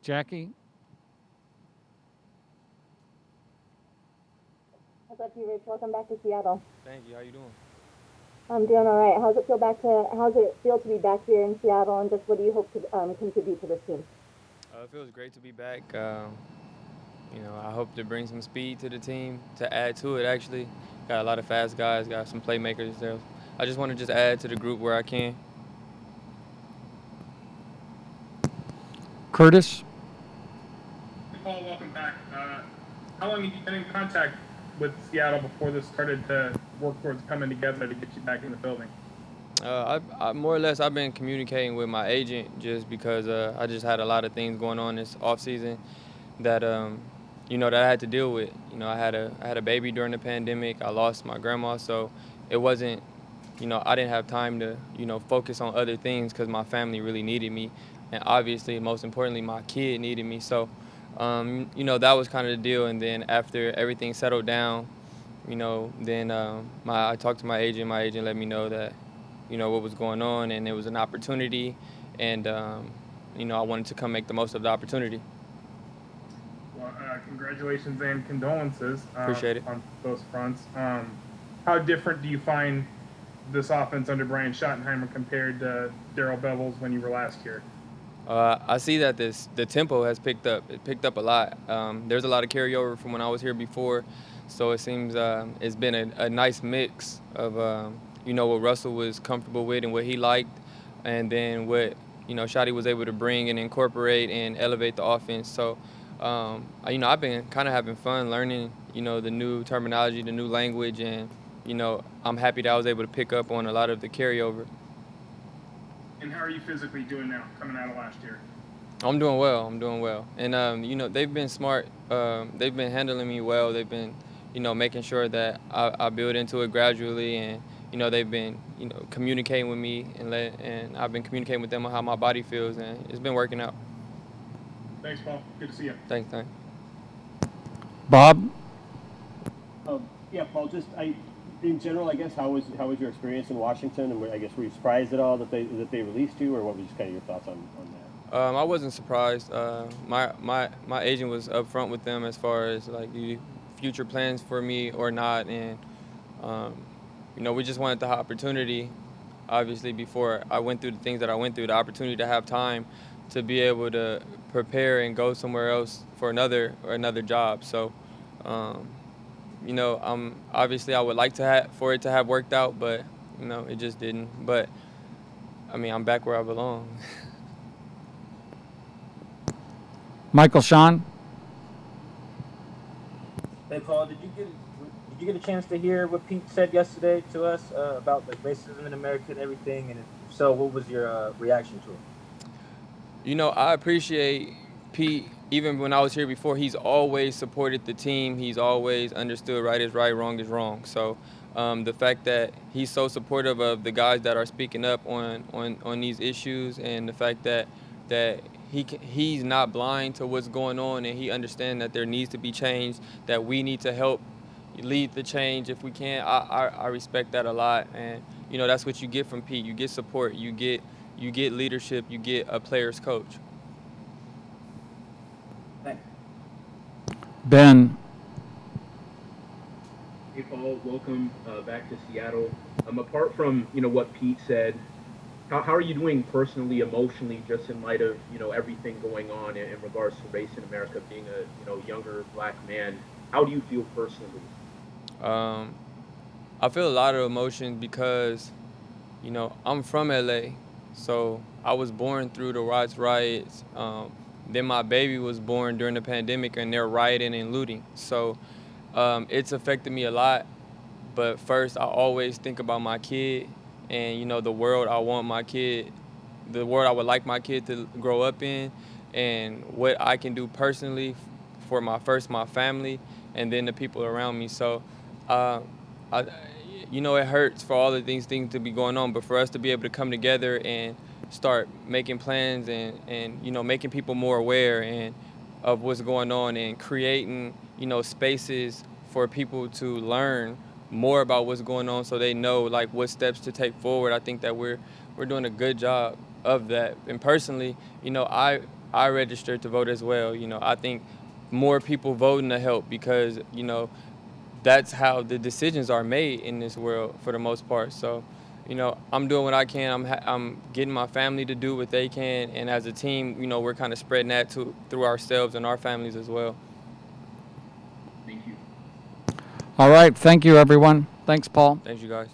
Jackie? What's up, you Rich? Welcome back to Seattle. Thank you. How you doing? I'm doing all right. How's it feel to be back here in Seattle, and just what do you hope to contribute to this team? It feels great to be back. I hope to bring some speed to the team to add to it. Actually, got a lot of fast guys, got some playmakers there. I just want to just add to the group where I can. Curtis? Paul, welcome back. How long have you been in contact with Seattle before this started to work towards coming together to get you back in the building? I more or less I've been communicating with my agent just because I just had a lot of things going on this off season that that I had to deal with. I had a baby during the pandemic. I lost my grandma, so it wasn't I didn't have time to focus on other things because my family really needed me, and obviously most importantly my kid needed me. So that was kind of the deal. And then after everything settled down, then I talked to my agent. My agent let me know that what was going on, and it was an opportunity, and I wanted to come make the most of the opportunity. Well, congratulations and condolences Appreciate it. on both fronts. How different do you find this offense under Brian Schottenheimer compared to Darrell Bevels when you were last here? I see that the tempo has picked up. It picked up a lot. There's a lot of carryover from when I was here before, so it seems it's been a nice mix of what Russell was comfortable with and what he liked, and then what Shotty was able to bring and incorporate and elevate the offense. So I've been kind of having fun learning the new terminology, the new language, and I'm happy that I was able to pick up on a lot of the carryover. And how are you physically doing now, coming out of last year? I'm doing well. And they've been smart. They've been handling me well. They've been, making sure that I build into it gradually, and they've been, communicating with me, and I've been communicating with them on how my body feels, and it's been working out. Thanks, Paul. Good to see you. Thanks. Bob? Yeah, Paul. In general, I guess how was your experience in Washington, and I guess were you surprised at all that they released you, or what was just kind of your thoughts on that? I wasn't surprised. My agent was upfront with them as far as like the future plans for me or not, and we just wanted the opportunity. Obviously, before I went through the things that I went through, the opportunity to have time to be able to prepare and go somewhere else for another job. So, obviously I would like for it to have worked out, but it just didn't. But I mean, I'm back where I belong. Michael Sean? Hey Paul, did you get a chance to hear what Pete said yesterday to us about like racism in America and everything? And if so, what was your reaction to it? I appreciate Pete. Even when I was here before, he's always supported the team. He's always understood right is right, wrong is wrong. So the fact that he's so supportive of the guys that are speaking up on these issues, and the fact that he's not blind to what's going on, and he understands that there needs to be change, that we need to help lead the change if we can. I respect that a lot, and that's what you get from Pete. You get support, you get leadership, you get a player's coach. Thanks. Ben? Hey Paul, welcome back to Seattle. Apart from what Pete said, how are you doing personally, emotionally, just in light of everything going on in regards to race in America? Being a younger black man, how do you feel personally? I feel a lot of emotions because I'm from LA, so I was born through the riots. Then my baby was born during the pandemic, and they're rioting and looting. So it's affected me a lot. But first, I always think about my kid, and the world I want my kid, the world I would like my kid to grow up in, and what I can do personally for my family, and then the people around me. So, uh, I, it hurts for all of these things to be going on, but for us to be able to come together and start making plans, and making people more aware and of what's going on, and creating spaces for people to learn more about what's going on, so they know like what steps to take forward. I think that we're doing a good job of that. And personally, I I registered to vote as well. You know, I think more people voting to help because, you know, that's how the decisions are made in this world for the most part. So, you know, I'm doing what I can. I'm getting my family to do what they can, and as a team, you know, we're kind of spreading that through ourselves and our families as well. Thank you. All right. Thank you, everyone. Thanks, Paul. Thank you, guys.